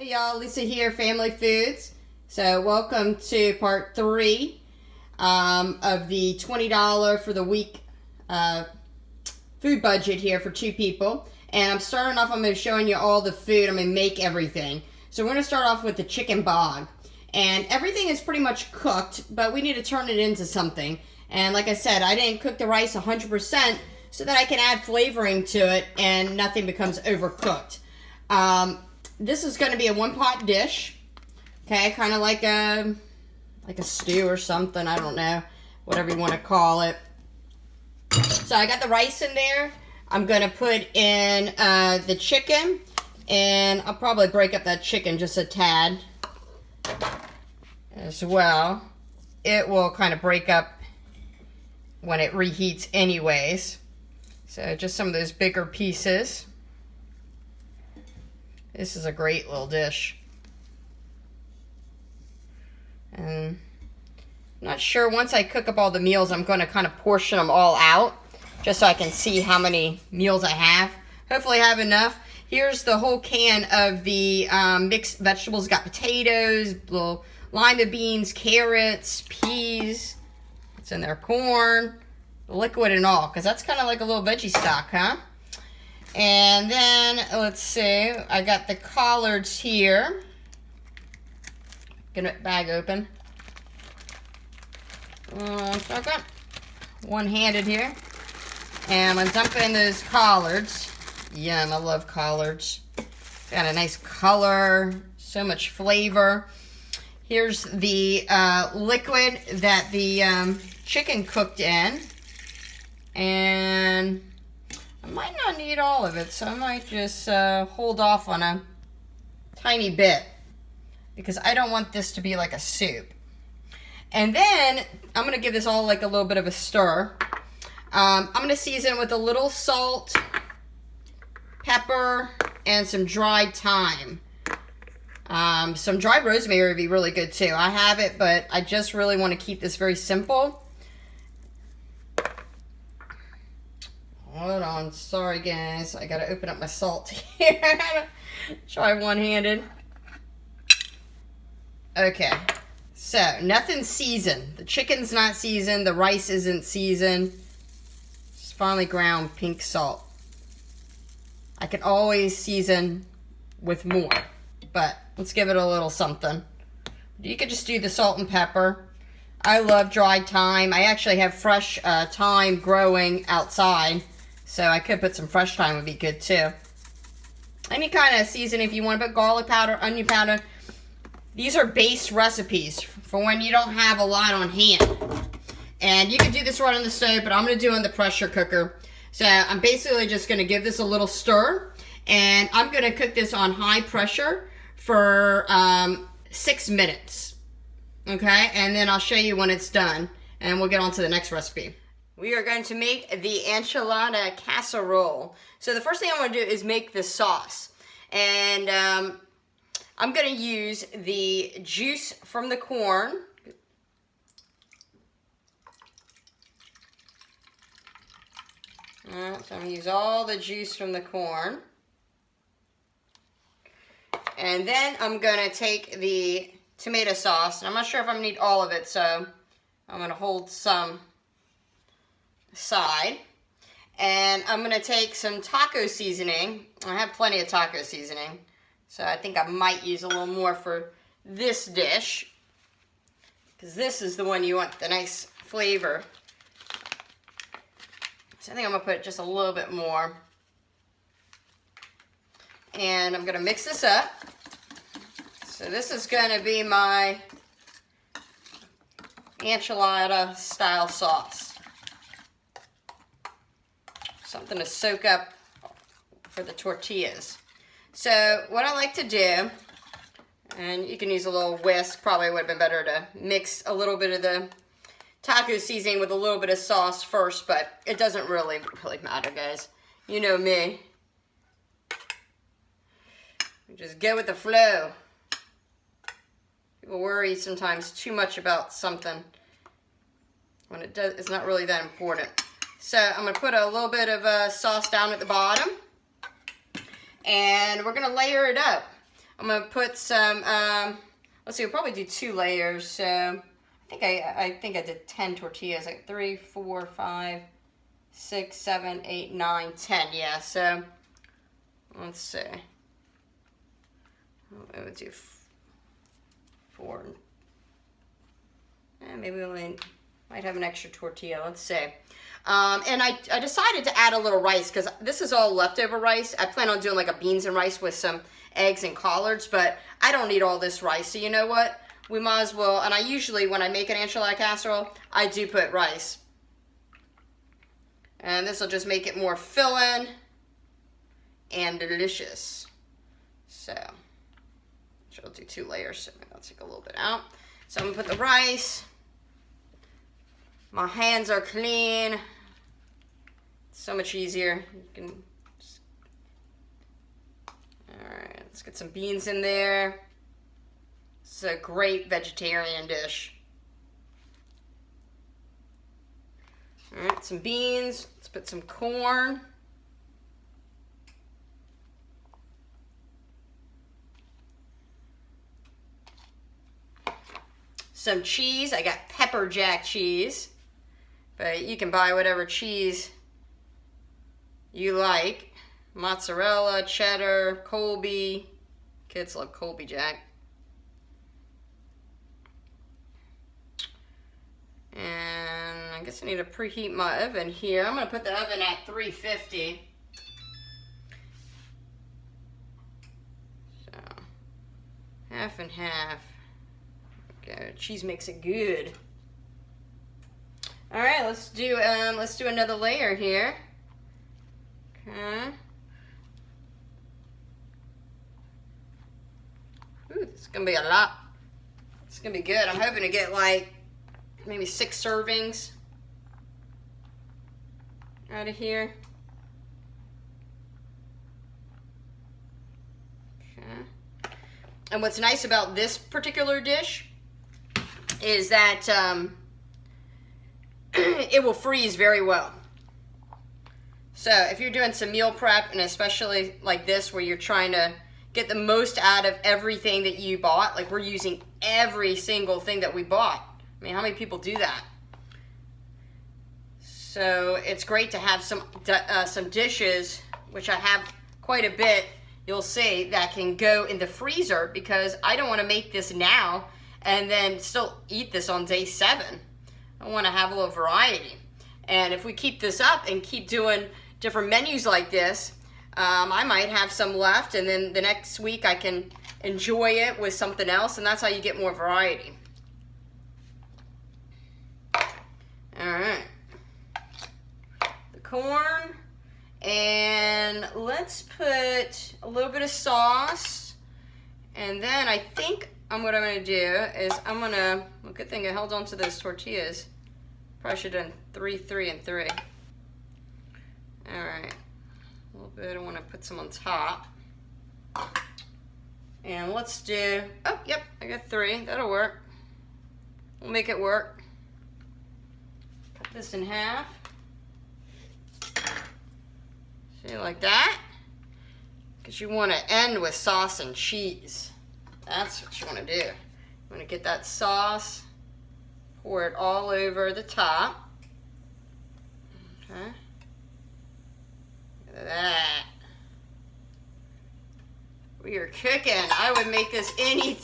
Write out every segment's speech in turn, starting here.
Hey y'all, Lisa here, Family Foods. So welcome to part 3 of the $20 for the week food budget here for 2 people. And I'm starting off, I'm going to be showing you all the food. I'm going to make everything. So we're going to start off with the chicken bog. And everything is pretty much cooked, but we need to turn it into something. And like I said, I didn't cook the rice 100% so that I can add flavoring to it and nothing becomes overcooked. This is going to be a one-pot dish, okay, kind of like a stew or something, I don't know, whatever you want to call it. So I got the rice in there. I'm going to put in the chicken, and I'll probably break up that chicken just a tad as well. It will kind of break up when it reheats anyways. So just some of those bigger pieces. This is a great little dish. And I'm not sure, once I cook up all the meals, I'm going to kind of portion them all out just so I can see how many meals I have. Hopefully I have enough. Here's the whole can of the mixed vegetables. Got potatoes, little lima beans, carrots, peas. What's in there? Corn, liquid and all, because that's kind of like a little veggie stock, huh? And then, let's see, I got the collards here. Get a bag open. Second. One-handed here. And I'm going to dump in those collards. Yum, I love collards. Got a nice color, so much flavor. Here's the liquid that the chicken cooked in. And I might not need all of it, so I might just hold off on a tiny bit because I don't want this to be like a soup. And then I'm going to give this all like a little bit of a stir. I'm going to season with a little salt, pepper, and some dried thyme. Some dried rosemary would be really good too. I have it, but I just really want to keep this very simple. Hold on, sorry guys, I gotta open up my salt here. Try one-handed. Okay, so nothing's seasoned. The chicken's not seasoned, the rice isn't seasoned. Just finely ground pink salt. I can always season with more, but let's give it a little something. You could just do the salt and pepper. I love dried thyme. I actually have fresh thyme growing outside. So I could put some fresh thyme, would be good too. Any kind of seasoning if you want to put garlic powder, onion powder. These are base recipes for when you don't have a lot on hand. And you can do this right on the stove, but I'm going to do it in the pressure cooker. So I'm basically just going to give this a little stir. And I'm going to cook this on high pressure for 6 minutes. Okay, and then I'll show you when it's done. And we'll get on to the next recipe. We are going to make the enchilada casserole. So the first thing I want to do is make the sauce. And I'm going to use the juice from the corn. Alright, so I'm going to use all the juice from the corn. And then I'm going to take the tomato sauce. And I'm not sure if I'm going to need all of it, so I'm going to hold some aside. And I'm going to take some taco seasoning. I have plenty of taco seasoning, so I think I might use a little more for this dish, because this is the one you want the nice flavor. So I think I'm going to put just a little bit more. And I'm going to mix this up. So this is going to be my enchilada style sauce. Something to soak up for the tortillas. So what I like to do, and you can use a little whisk, probably would have been better to mix a little bit of the taco seasoning with a little bit of sauce first, but it doesn't really matter, guys. You know me. Just go with the flow. People worry sometimes too much about something when it's not really that important. So I'm going to put a little bit of sauce down at the bottom. And we're going to layer it up. I'm gonna put some, let's see, we'll probably do 2 layers. So I think I did 10 tortillas, like 3, 4, 5, 6, 7, 8, 9, 10. Yeah, so let's see. I would do 4. And maybe we only might have an extra tortilla. Let's see. And I decided to add a little rice because this is all leftover rice. I plan on doing like a beans and rice with some eggs and collards, but I don't need all this rice. So you know what? We might as well, and I usually, when I make an enchilada casserole, I do put rice. And this will just make it more filling and delicious. So, I'll do 2 layers, so maybe I'll take a little bit out. So I'm gonna put the rice. My hands are clean. So much easier. You can just... All right, let's get some beans in there. This is a great vegetarian dish. All right, some beans. Let's put some corn. Some cheese. I got pepper jack cheese, but you can buy whatever cheese you like. Mozzarella, cheddar, Colby. Kids love Colby Jack. And I guess I need to preheat my oven here. I'm going to put the oven at 350. So, half and half. Okay, cheese makes it good. All right, let's do another layer here. Okay. Ooh, this is gonna be a lot. It's gonna be good. I'm hoping to get like maybe 6 servings out of here. Okay. And what's nice about this particular dish is that it will freeze very well. So if you're doing some meal prep, and especially like this where you're trying to get the most out of everything that you bought, like we're using every single thing that we bought. I mean, how many people do that? So it's great to have some dishes, which I have quite a bit, you'll see, that can go in the freezer because I don't want to make this now and then still eat this on day 7. I want to have a little variety. And if we keep this up and keep doing different menus like this, I might have some left, and then the next week I can enjoy it with something else, and that's how you get more variety. Alright. The corn, and let's put a little bit of sauce, and then I think what I'm going to do is well, good thing I held on to those tortillas. Probably should have done 3, 3, and 3. Alright. A little bit, I want to put some on top. And let's do, oh, yep, I got 3. That'll work. We'll make it work. Cut this in half. See, like that. Because you want to end with sauce and cheese. That's what you want to do. You want to get that sauce, pour it all over the top. Okay. Look at that. We are cooking. I would make this any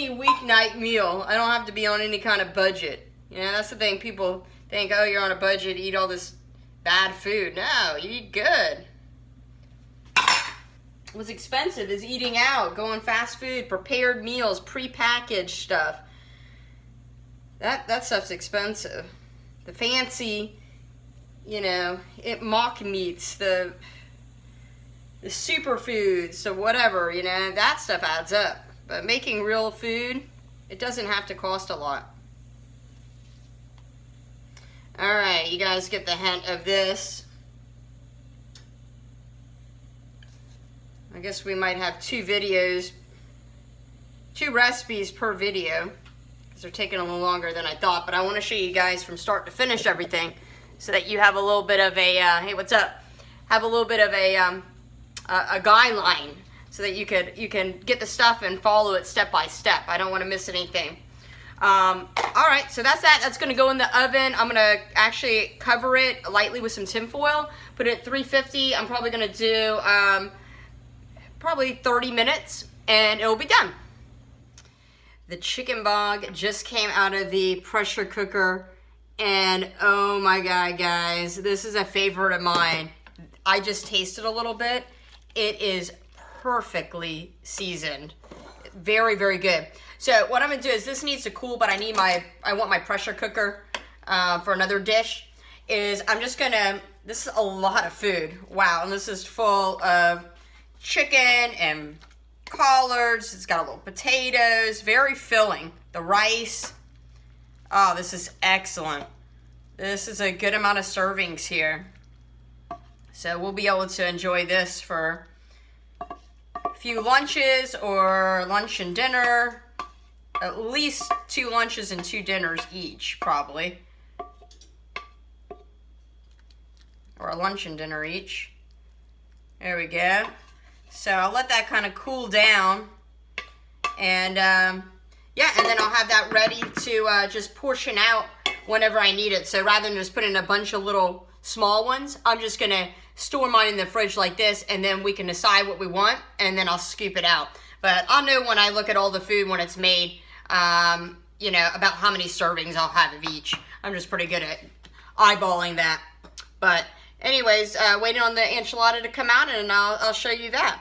weeknight meal. I don't have to be on any kind of budget. You know, that's the thing. People think, oh, you're on a budget, eat all this bad food. No, you eat good. What's expensive is eating out, going fast food, prepared meals, prepackaged stuff. That stuff's expensive. The fancy, you know, mock meats, the superfoods, the whatever, you know, that stuff adds up. But making real food, it doesn't have to cost a lot. All right, you guys get the hint of this. I guess we might have 2 recipes per video, because they're taking a little longer than I thought, but I want to show you guys from start to finish everything so that you have a little bit of a, hey, what's up? Have a little bit of a guideline so that you can get the stuff and follow it step by step. I don't want to miss anything. All right, so that's that. That's going to go in the oven. I'm going to actually cover it lightly with some tin foil. Put it at 350. I'm probably going to do probably 30 minutes, and it'll be done. The chicken bog just came out of the pressure cooker, and oh my God, guys, this is a favorite of mine. I just tasted a little bit. It is perfectly seasoned. Very, very good. So what I'm gonna do is, this needs to cool, but I want my pressure cooker for another dish. I'm just gonna, this is a lot of food. Wow, and this is full of chicken and collards. It's got a little potatoes, very filling. The rice. Oh, this is excellent. This is a good amount of servings here. So we'll be able to enjoy this for a few lunches, or lunch and dinner. At least 2 lunches and 2 dinners each, probably. Or a lunch and dinner each. There we go. So I'll let that kind of cool down. And yeah, and then I'll have that ready to just portion out whenever I need it. So rather than just put in a bunch of little small ones, I'm just going to store mine in the fridge like this, and then we can decide what we want, and then I'll scoop it out. But I'll know when I look at all the food when it's made, you know, about how many servings I'll have of each. I'm just pretty good at eyeballing that. But anyways, waiting on the enchilada to come out, and I'll show you that.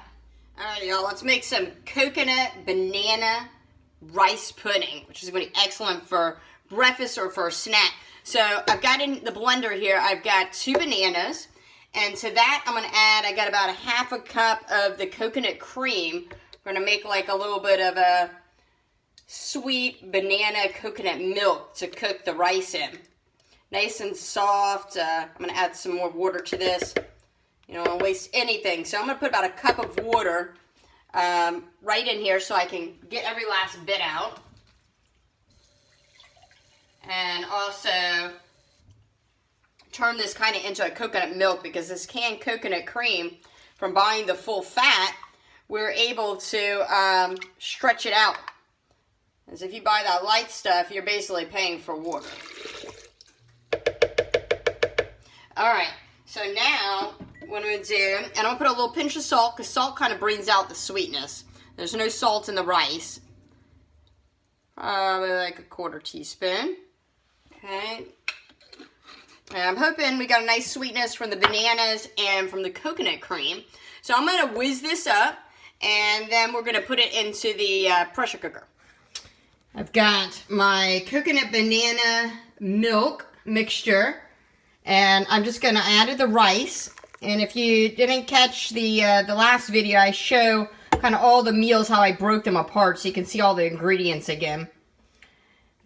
All right, y'all, let's make some coconut banana rice pudding, which is going to be excellent for breakfast or for a snack. So I've got in the blender here, I've got 2 bananas, and to that I'm going to add, I got about a half a cup of the coconut cream. We're going to make like a little bit of a sweet banana coconut milk to cook the rice in. Nice and soft. I'm going to add some more water to this. You don't want to waste anything. So I'm going to put about a cup of water right in here so I can get every last bit out. And also turn this kind of into a coconut milk, because this canned coconut cream, from buying the full fat, we're able to stretch it out. As if you buy that light stuff, you're basically paying for water. Alright, so now what I'm going to do, and I'm going to put a little pinch of salt, because salt kind of brings out the sweetness. There's no salt in the rice. Probably like a 1/4 teaspoon. Okay. And I'm hoping we got a nice sweetness from the bananas and from the coconut cream. So I'm going to whiz this up, and then we're going to put it into the pressure cooker. I've got my coconut banana milk mixture, and I'm just going to add the rice. And if you didn't catch the last video, I show kind of all the meals, how I broke them apart, so you can see all the ingredients again.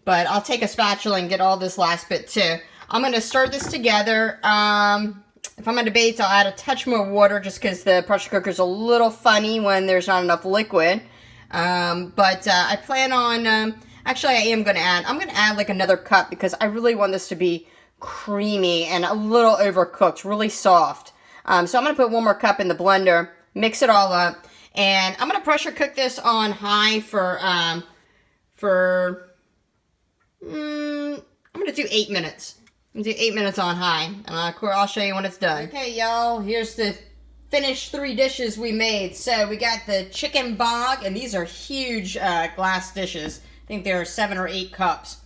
But I'll take a spatula and get all this last bit too. I'm going to stir this together. If I'm going to bake, I'll add a touch more water, just because the pressure cooker is a little funny when there's not enough liquid. But I plan on, actually I am going to add, I'm going to add like another cup, because I really want this to be creamy and a little overcooked, really soft. So I'm going to put 1 more cup in the blender, mix it all up, and I'm going to pressure cook this on high for I'm going to do 8 minutes. I'm going to do 8 minutes on high, and I'll show you when it's done. Okay, y'all, here's the finished 3 dishes we made. So we got the chicken bog, and these are huge glass dishes. I think there are 7 or 8 cups.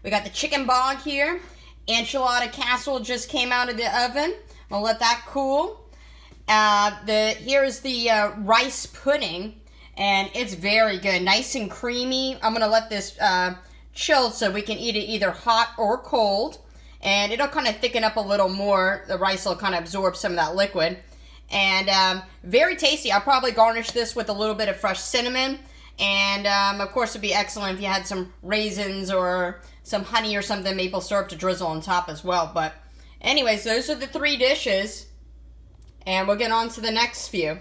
We got the chicken bog here. Enchilada casserole just came out of the oven. I'll let that cool. Here's the rice pudding, and it's very good, nice and creamy. I'm going to let this chill so we can eat it either hot or cold, and it'll kind of thicken up a little more. The rice will kind of absorb some of that liquid, and very tasty. I'll probably garnish this with a little bit of fresh cinnamon, and of course it'd be excellent if you had some raisins or some honey or something, maple syrup to drizzle on top as well. But anyways, those are the 3 dishes, and we'll get on to the next few.